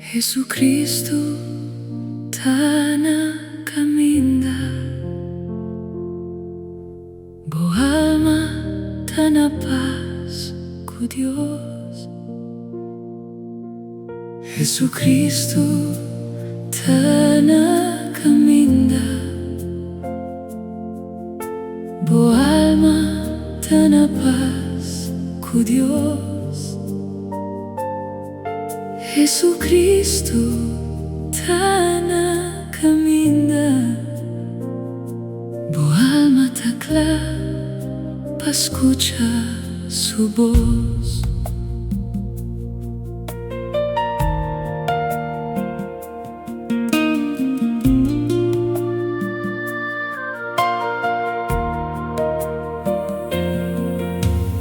Jesucristo tana caminda, boa alma tana paz com Deus. Jesucristo tana caminda, boa alma tana paz com Deus. Jesucristo tana caminda, boa alma ta clara pa escuchar su voz.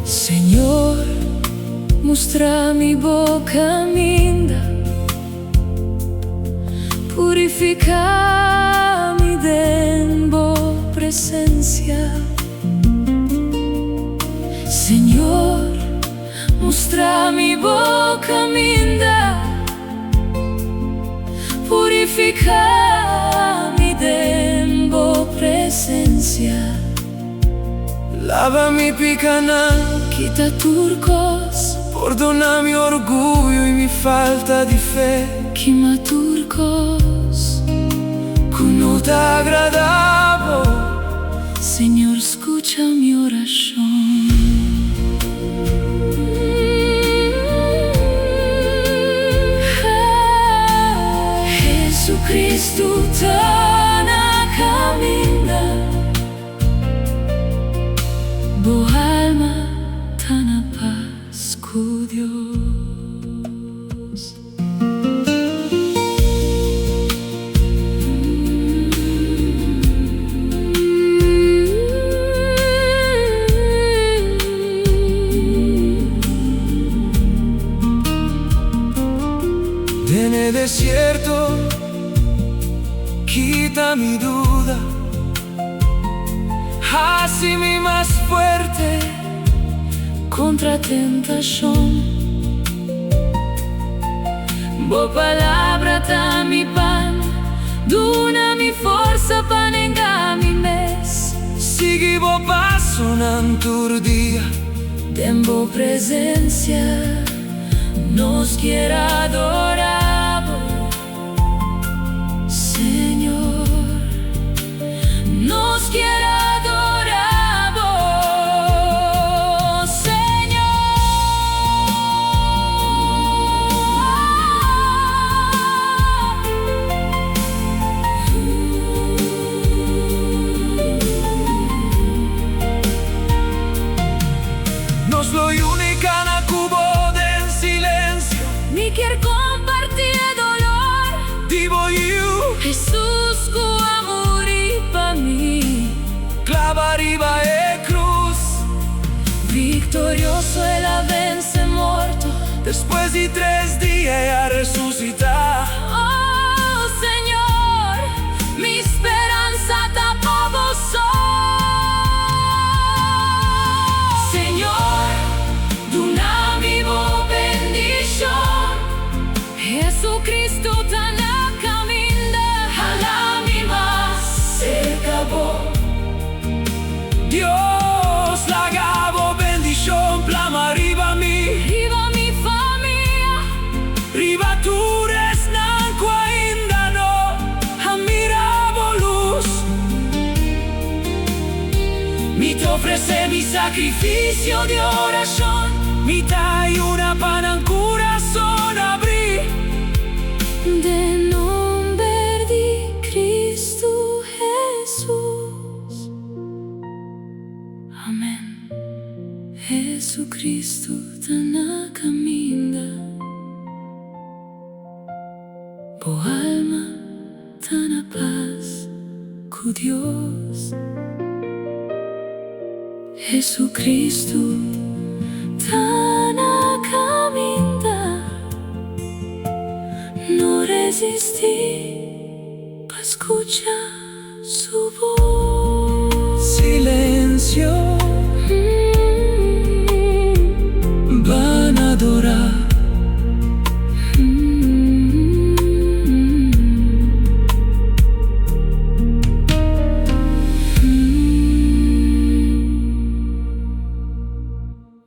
Señor, mostra mi boca minda, purifica-me en boa presencia. Señor, mostra mi boca minda, purifica-me en boa presencia. Lava mi picanal, Quita turcos, perdona mi orgullo y mi falta de fe, quima turcos, que no te agradaba. Señor, escucha mi oración. Jesucristo tana caminda, boa alma tana paz com Deus. En el desierto, quita mi duda, hazme más fuerte Contra tentación, boa palavra tá mi pan, duna mi força para negar mi mes. Sigue vos paso en tu día, En boa presencia nos quiera adorar, Señor, nos quiera adorar, nos lo única na cubo del silencio. ni quiero compartir dolor. Digo yo, Jesús que morir para mí, clava arriba e cruz, victorioso él vence muerto. después de 3 días a resucitar. Oh Señor, mi esperanza está para vos. Señor, duna mi boa bendición. Jesucristo tana caminda, hala mi más se acabó. Dios la gabo bendición, plama arriba mi, Viva mi familia, riba tu resnanco ainda no, admirable luz. Mi te ofrece mi sacrificio de oración, mi tai una pana en corazón abrir. de nombre de Cristo Jesús. Amén. Jesucristo tana caminda, boa alma tana paz com Deus. Jesucristo tana caminda, no resistí pa escuchar su